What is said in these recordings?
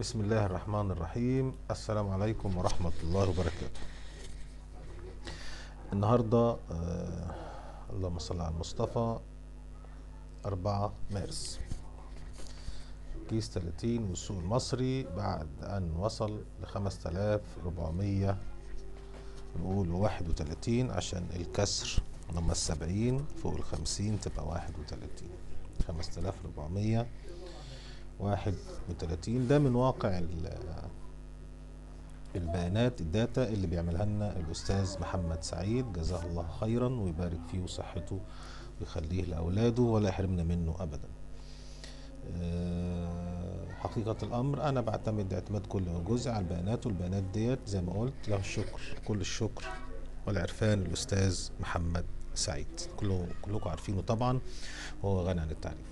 بسم الله الرحمن الرحيم. السلام عليكم ورحمة الله وبركاته. النهاردة اللهم صل على المصطفى 4 مارس، كيس 30 والسوق المصري بعد أن وصل ل5400 نقول 31 عشان الكسر لما 70 فوق 50 تبقى 31. 5431 ده من واقع البيانات الداتا اللي بيعملها لنا الأستاذ محمد سعيد، جزاه الله خيرا ويبارك فيه وصحته ويخليه لأولاده ولا يحرمنا منه أبدا. حقيقة الأمر أنا بعتمد اعتماد كل جزء على البيانات، والبيانات ديت زي ما قلت له الشكر، كل الشكر والعرفان الأستاذ محمد سعيد، كلكم عارفينه طبعا، وهو غني عن التعريف.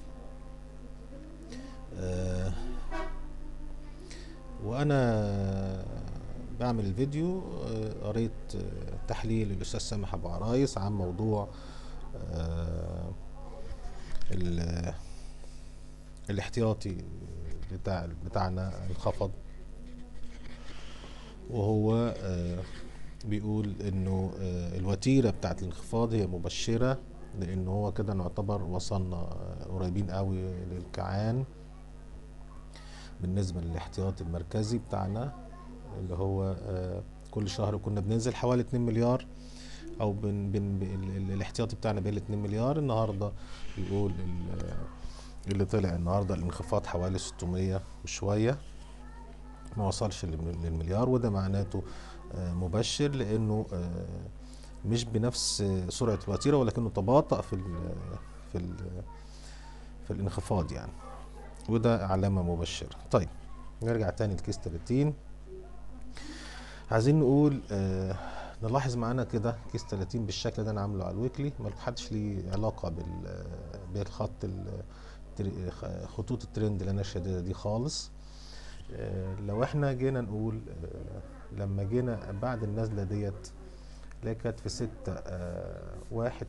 وأنا بعمل الفيديو قريت تحليل الأستاذ سامح أبو عرايس عن موضوع الاحتياطي بتاعنا انخفض، وهو بيقول انه الوتيرة بتاعت الانخفاض هي مبشرة، لان هو كده نعتبر وصلنا قريبين قوي للكعان بالنسبة للاحتياطي المركزي بتاعنا، اللي هو كل شهر كنا بننزل حوالي 2 مليار، او الاحتياطي بتاعنا بين 2 مليار. النهارده بيقول اللي طلع النهارده الانخفاض حوالي 600 وشويه، ما وصلش للمليار، وده معناته مبشر، لانه مش بنفس سرعه الوتيره، ولكنه تباطأ في ال في الانخفاض يعني، وده علامه مبشره. طيب نرجع تاني لكيس 30. عايزين نقول نلاحظ معانا كده كيس 30 بالشكل ده، انا عامله على الويكلي، ما حدش ليه علاقه بالخط خطوط الترند اللي انا شاددها دي خالص. لو احنا جينا نقول لما جينا بعد النزله ديت اللي كانت في 6/1،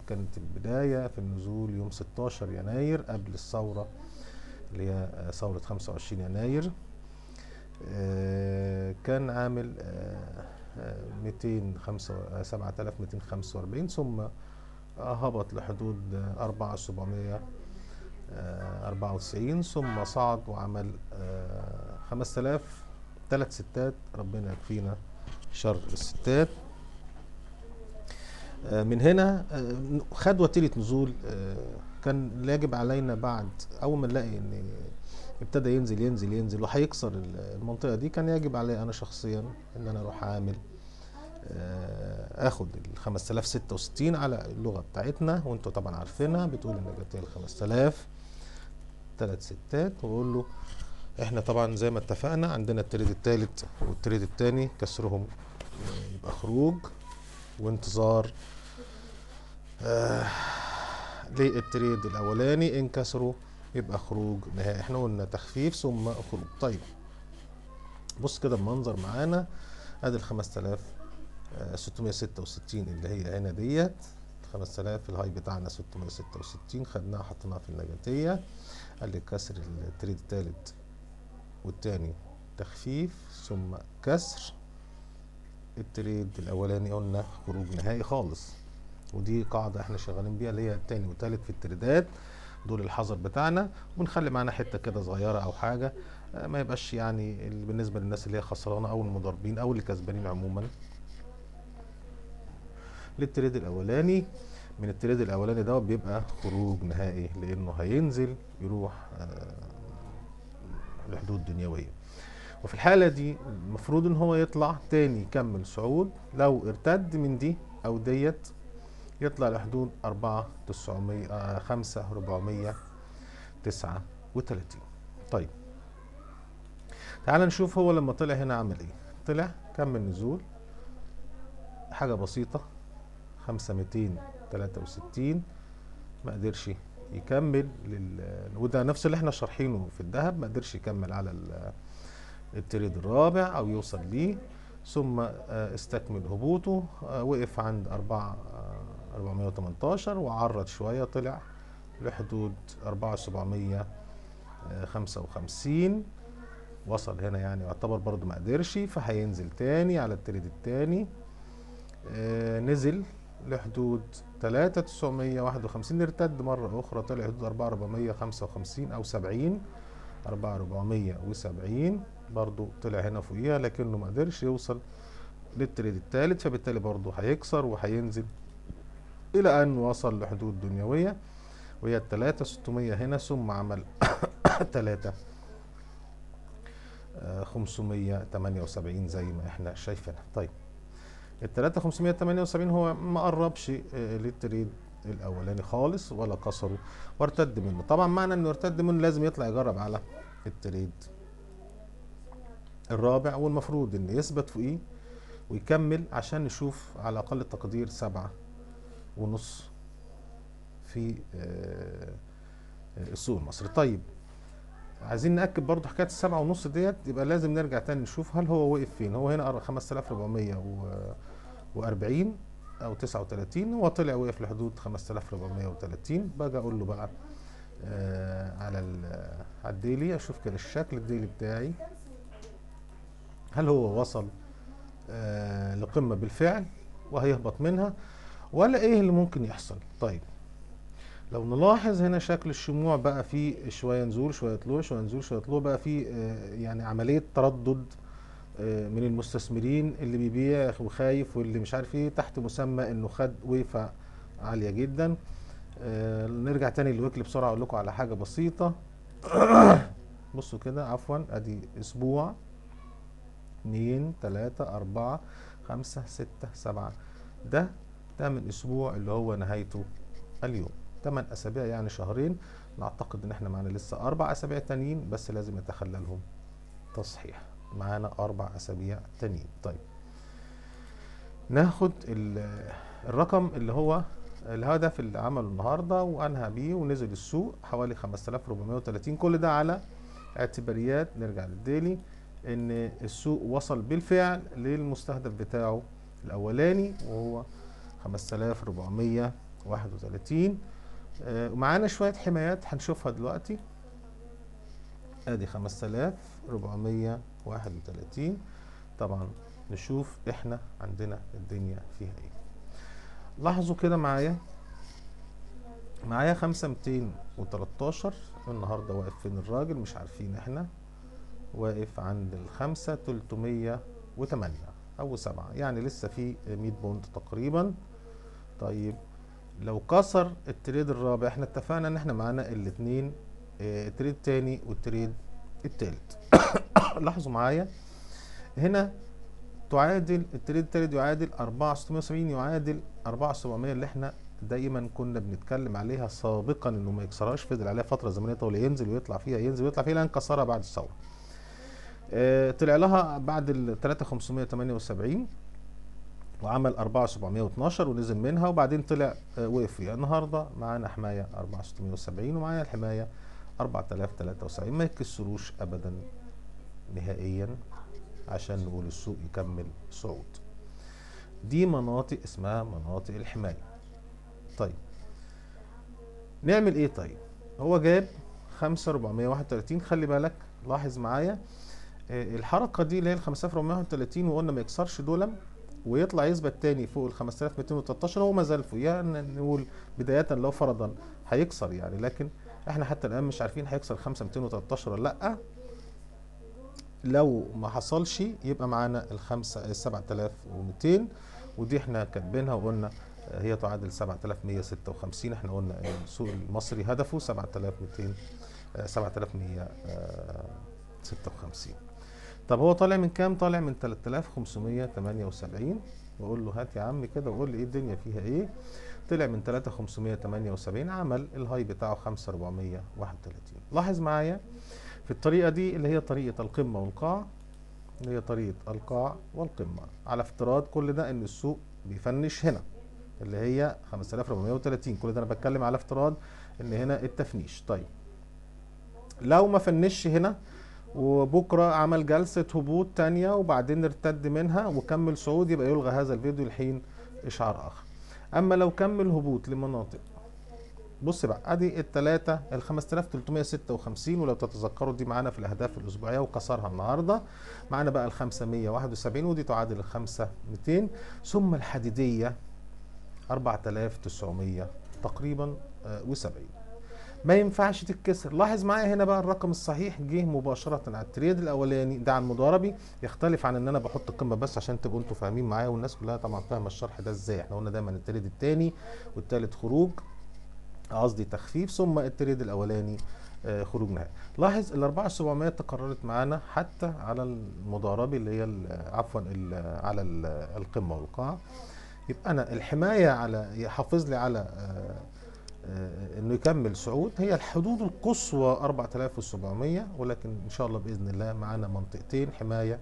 كانت البدايه في النزول يوم 16 يناير قبل الثوره اللي هي ثوره 25 يناير. كان عامل 7245، ثم هبط لحدود 4794، ثم صعد وعمل 5000، 3 ستات، ربنا يكفينا شر الستات. من هنا خد وتيرة نزول. كان يجب علينا بعد اول ما نلاقي ان ابتدى ينزل ينزل ينزل وهيكسر المنطقة دي، كان يجب علي انا شخصيا ان انا اروح اعمل اخد ال 5066 على اللغة بتاعتنا، وانتوا طبعا عارفينها، بتقول ان جبت ال 5000 3 ستات، واقول له احنا طبعا زي ما اتفقنا عندنا التريد الثالث والتريد الثاني كسرهم يبقى خروج، وانتظار للتريد الاولاني ان كسروا يبقى خروج نهائي. احنا قلنا تخفيف ثم خروج. طيب بص كده المنظر معانا، ادي ال 5666 اللي هي هنا ديت 5000، الهاي بتاعنا 666، خدناها حطيناها في النجاتية. قال لي كسر التريد الثالث والثاني تخفيف ثم كسر التريد الاولاني، قلنا خروج نهائي خالص. ودي قاعدة احنا شغالين بيها، اللي هي التاني والتالت في التريدات دول الحذر بتاعنا، ونخلي معانا حتة كده صغيرة او حاجة ما يبقاش يعني بالنسبة للناس اللي هي خسرانة او المضاربين او اللي كسبانين عموما للتريد الاولاني. من التريد الاولاني ده بيبقى خروج نهائي، لانه هينزل يروح لحدود دنيوية، وفي الحالة دي المفروض ان هو يطلع تاني يكمل صعود، لو ارتد من دي او ديت يطلع لحدود 5439. طيب تعال نشوف هو لما طلع هنا عمل ايه. طلع كمل نزول حاجة بسيطة 5263، ما قدرش يكمل وده نفس اللي احنا شارحينه في الذهب، ما قدرش يكمل على التريد الرابع او يوصل ليه، ثم استكمل هبوطه، وقف عند 418 وعرض شوية، طلع لحدود 4755، وصل هنا يعني يعتبر برضو ما قدرش، فهينزل تاني على التريد التاني. نزل لحدود 3951، ارتد مرة أخرى طلع حدود 4455 أو 70، 4470 برضو طلع هنا فوقيها، لكنه ما قدرش يوصل للتريد الثالث، فبالتالي برضو هيكسر وهينزل إلى أن وصل لحدود دنيوية وهي 3600 هنا، ثم عمل 3578 زي ما احنا شايفينها. طيب ال 3578 هو ما قربش للتريد الاولاني خالص ولا كسره وارتد منه. طبعا معنى انه ارتد منه لازم يطلع يجرب على التريد الرابع، والمفروض ان يثبت فوقيه ويكمل عشان نشوف على اقل التقدير 7.5 في السوق المصري. طيب عايزين نأكد برضو حكاية 7.5 ديت، يبقى لازم نرجع تاني نشوف هل هو وقف فين. هو هنا 5440 او 39، هو طلع وقف لحدود 5430. باجي اقول له بقى على الديلي، اشوف كده الشكل الديلي بتاعي، هل هو وصل لقمة بالفعل وهيهبط منها، ولا ايه اللي ممكن يحصل. طيب لو نلاحظ هنا شكل الشموع بقى فيه شوية نزول شوية طلوع شوية نزول شوية طلوع، بقى فيه يعني عملية تردد من المستثمرين اللي بيبيع وخايف واللي مش عارف ايه، تحت مسمى انه خد وقفة عالية جدا. نرجع تاني للويكلي بسرعة اقول لكم على حاجة بسيطة. بصوا كده، عفوا، ادي اسبوع 2 3 4 5 6 7، ده من اسبوع اللي هو نهايته اليوم. 8 اسابيع يعني شهرين. نعتقد ان احنا معانا لسه 4 اسابيع تانيين، بس لازم يتخللهم تصحيح. معانا 4 اسابيع تانيين. طيب ناخد الرقم اللي هو الهدف اللي عمله النهارده وانهى بيه ونزل السوق حوالي 5430. كل ده على اعتباريات، نرجع للديلي، ان السوق وصل بالفعل للمستهدف بتاعه الاولاني وهو 5431. ومعانا شوية حمايات هنشوفها دلوقتي. ادي 5431. طبعا نشوف احنا عندنا الدنيا فيها ايه. لاحظوا كده معايا 5213 النهارده واقف فين الراجل؟ مش عارفين احنا. واقف عند 5308 او 7، يعني لسه في 100 بونت تقريبا. طيب لو كسر التريد الرابع، احنا اتفقنا ان احنا معانا الاثنين، التريد التاني والتريد التالت. لاحظوا معايا هنا تعادل التريد التالت يعادل 4670، يعادل 4700 اللي احنا دايما كنا بنتكلم عليها سابقا انه ما يكسرهاش. فضل عليها فتره زمنيه طويله ينزل ويطلع فيها، ينزل ويطلع فيها، لان كسرها بعد الثوره. طلع لها بعد ال 3578 وعمل 4712 ونزل منها، وبعدين طلع وقف فيها. النهارده معانا حمايه 4670 ومعايا الحمايه 4073. ما يكسروش ابدا نهائيا عشان نقول السوق يكمل صعود. دي مناطق اسمها مناطق الحمايه. طيب نعمل ايه؟ طيب هو جاب 5431. خلي بالك، لاحظ معايا الحركه دي اللي هي ال 5431، وقلنا ما يكسرش دول ويطلع يثبت تاني فوق ال 5213. هو ما زال فوق، يعني نقول بدايه لو فرضا هيكسر يعني، لكن احنا حتى الان مش عارفين هيكسر 5213 ولا لا. لو ما حصلش يبقى معانا ال 7200، ودي احنا كاتبينها وقلنا هي تعادل 7156. احنا قلنا السوق المصري هدفه 7156. طب هو طالع من كام؟ طالع من 3578. واقول له هات يا عم كده وقول لي ايه الدنيا فيها ايه. طلع من 3578، عمل الهاي بتاعه 5431. لاحظ معايا في الطريقه دي اللي هي طريقه القمه والقاع، اللي هي طريقه القاع والقمه، على افتراض كل ده ان السوق بيفنش هنا اللي هي 5430. كل ده انا بتكلم على افتراض ان هنا التفنيش. طيب لو ما فنش هنا وبكره عمل جلسه هبوط تانية وبعدين ارتد منها وكمل صعود، يبقى يلغى هذا الفيديو لحين اشعار اخر. اما لو كمل هبوط لمناطق بص بقى ادي التلاتة ال 5356، ولو تتذكروا دي معانا في الاهداف الاسبوعيه وكسرها النهارده. معانا بقى ال 571 ودي تعادل ال 5200، ثم الحديديه 4900 تقريبا و70. ما ينفعش تتكسر. لاحظ معايا هنا بقى الرقم الصحيح جه مباشره على التريد الاولاني ده على المضاربي، يختلف عن ان انا بحط القمه بس عشان تبقوا انتوا فاهمين معايا، والناس كلها طبعا فاهمه الشرح ده ازاي. احنا قلنا دايما التريد الثاني والثالث خروج، قصدي تخفيف، ثم التريد الاولاني خروج نهائي. لاحظ ال 4700 تكررت معانا حتى على المضاربي اللي هي عفوا على القمه والقاع. يبقى انا الحمايه على يحافظ لي على انه يكمل صعود هي الحدود القصوى 4700، ولكن ان شاء الله باذن الله معانا منطقتين حمايه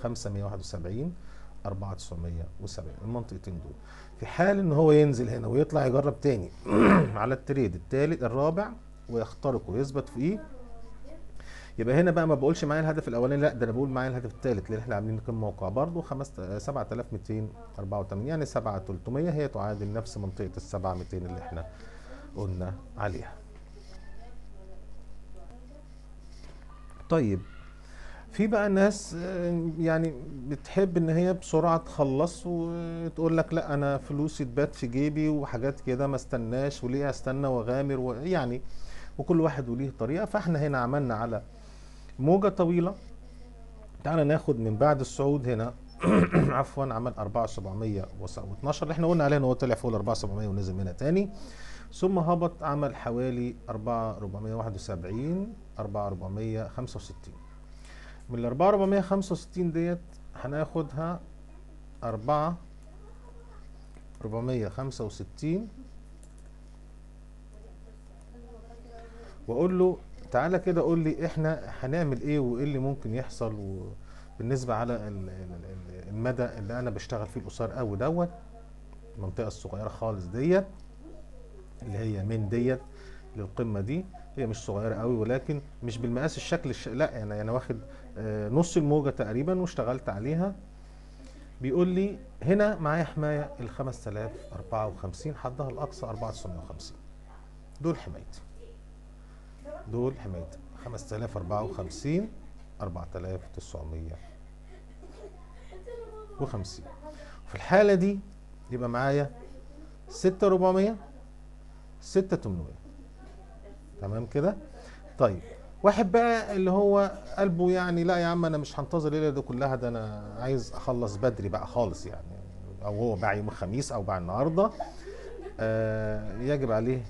571 4970 المنطقتين دول. في حال ان هو ينزل هنا ويطلع يجرب تاني على التريد الثالث الرابع ويخترق ويثبت فيه، يبقى هنا بقى ما بقولش معايا الهدف الاولاني، لا ده انا بقول معايا الهدف الثالث اللي احنا عاملين قمه موقع برضه 7284، يعني 7300 هي تعادل نفس منطقه ال 7200 اللي احنا قلنا عليها. طيب في بقى ناس يعني بتحب ان هي بسرعه تخلص وتقول لك لا انا فلوسي تبات في جيبي وحاجات كده ما استناش، وليه استنى واغامر ويعني وكل واحد وليه طريقه. فاحنا هنا عملنا على موجه طويله. تعالى ناخد من بعد الصعود هنا عفوا عمل 4712 اللي احنا قلنا عليه ان هو طلع فوق ال 4700 ونزل منها تاني، ثم هبط عمل حوالي 4471 4465. من ال 4465 ديت هناخدها 4465 واقول له تعالى كده قول لي احنا هنعمل ايه وايه اللي ممكن يحصل بالنسبه على المدى اللي انا بشتغل فيه القصير قوي دوت، المنطقه الصغيره خالص ديت اللي هي من ديت للقمه دي. هي مش صغيره قوي ولكن مش بالمقاس الشكل لا يعني انا واخد نص الموجه تقريبا واشتغلت عليها. بيقول لي هنا معايا حمايه ال 5054 حدها الاقصى 4950، دول حمايتي، دول حمايتي 5054 4950. في الحاله دي يبقى معايا 6400 6800 تمام كده. طيب واحد بقى اللي هو قلبه يعني لا يا عم انا مش هنتظر الليله دي كلها، ده انا عايز اخلص بدري بقى خالص يعني، او هو باع يوم الخميس او باع النهارده، يجب عليه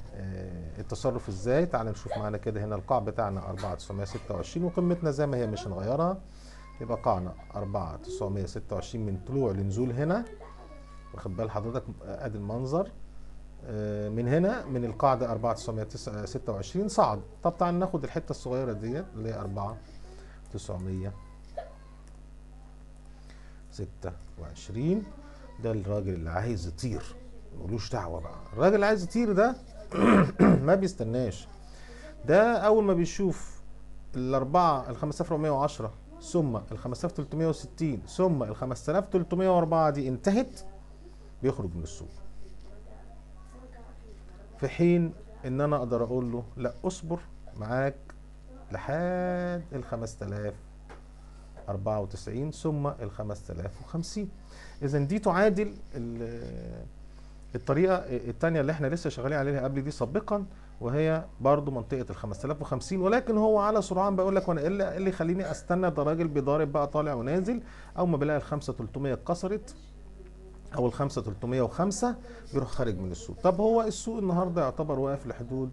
التصرف ازاي. تعال نشوف معانا كده هنا القاع بتاعنا 4926 وقمتنا زي ما هي مش هنغيرها، يبقى قاعنا 4926 من طلوع لنزول هنا، واخد بال حضرتك ادي المنظر من هنا من القاعدة 4926 صعد. طب تعال ناخد الحتة الصغيرة ديت اللي هي 4926. ده الراجل اللي عايز يطير ملوش دعوة بقى، الراجل اللي عايز يطير ده ما بيستناش، ده أول ما بيشوف الأربعة ال 5110 ثم ال 5360 ثم ال 5304 دي انتهت بيخرج من السوق. في حين ان انا اقدر اقول له لا اصبر معاك لحد ال 5094 ثم ال 5050. اذا دي تعادل الطريقه الثانيه اللي احنا لسه شغالين عليها قبل دي سابقا، وهي برضو منطقه ال 5050، ولكن هو على سرعان بيقول لك وانا ايه اللي يخليني استنى، ده راجل بيضارب بقى طالع ونازل، او ما بلاقي ال 5300 اتكسرت او ال 5305 بيروح خارج من السوق. طب هو السوق النهارده يعتبر واقف لحدود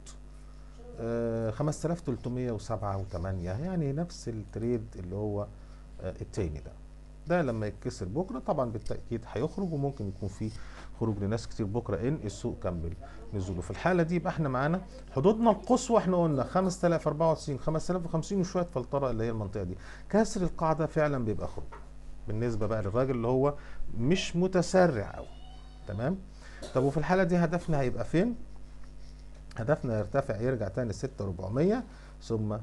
5307 و8، يعني نفس التريد اللي هو التاني ده لما يتكسر بكره طبعا بالتاكيد هيخرج، وممكن يكون في خروج لناس كتير بكره ان السوق كمل نزوله. في الحاله دي يبقى احنا معانا حدودنا القصوى احنا قلنا 5094 5050 وشويه فلتره اللي هي المنطقه دي. كسر القاعده فعلا بيبقى خروج بالنسبه بقى للراجل اللي هو مش متسرع قوي. تمام. طب وفي الحاله دي هدفنا هيبقى فين؟ هدفنا يرتفع يرجع تاني 6400 ثم 6700،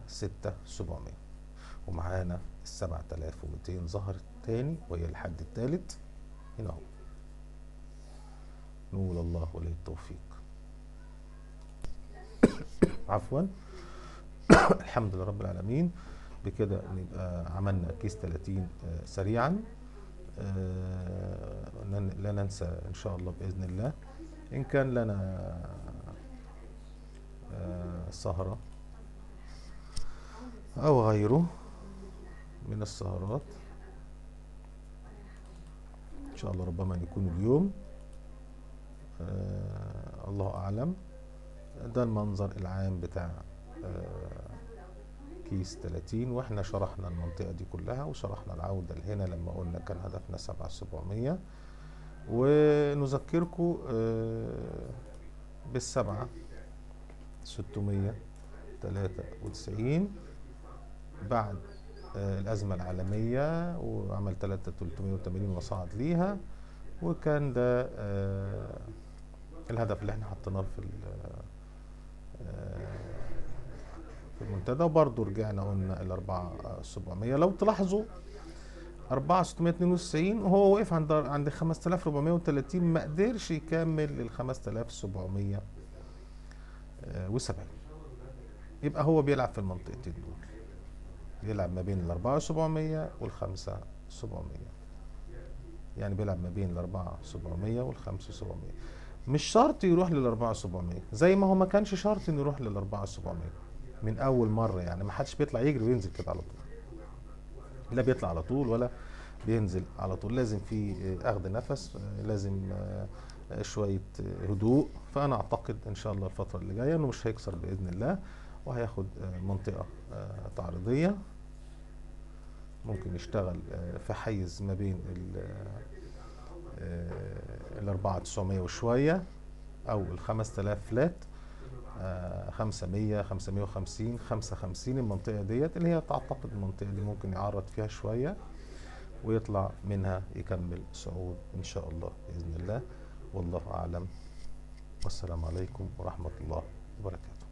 ومعانا ال 7200 ظهرت تاني وهي الحد الثالث هنا اهو. نقول الله ولي التوفيق. عفوا. الحمد لله رب العالمين. بكده نبقى عملنا كيس 30 سريعا. لا ننسى ان شاء الله باذن الله ان كان لنا سهرة او غيره من السهرات ان شاء الله، ربما يكون اليوم، الله اعلم. ده المنظر العام بتاع كيس 30، واحنا شرحنا المنطقة دي كلها وشرحنا العودة لهنا لما قلنا كان هدفنا 7700. ونذكركم بالسبعة 693 بعد الأزمة العالمية، وعمل 380 وصعد ليها، وكان ده الهدف اللي احنا حطيناه في المنتدى. وبرضه رجعنا قلنا ال 4700. لو تلاحظوا 4692 وهو وقف عند 5430، ما قدرش يكمل ال 5770. يبقى هو بيلعب في المنطقتين دول، بيلعب ما بين ال 4700 وال 5700، يعني بيلعب ما بين ال 4700 وال 5700. مش شرط يروح لل 4700، زي ما هو ما كانش شرط انه يروح لل 4700 من اول مره. يعني ما حدش بيطلع يجري وينزل كده على طول، لا بيطلع على طول ولا بينزل على طول. لازم في اخذ نفس، لازم شويه هدوء. فانا اعتقد ان شاء الله الفتره اللي جايه انه مش هيكسر باذن الله، وهياخد منطقه تعريضيه، ممكن يشتغل في حيز ما بين ال 4900 وشويه او ال 5000 فلات، 500 550 55. المنطقه ديت اللي هي تعتقد المنطقه دي ممكن يعرض فيها شويه ويطلع منها يكمل صعود ان شاء الله باذن الله. والله اعلم، والسلام عليكم ورحمه الله وبركاته.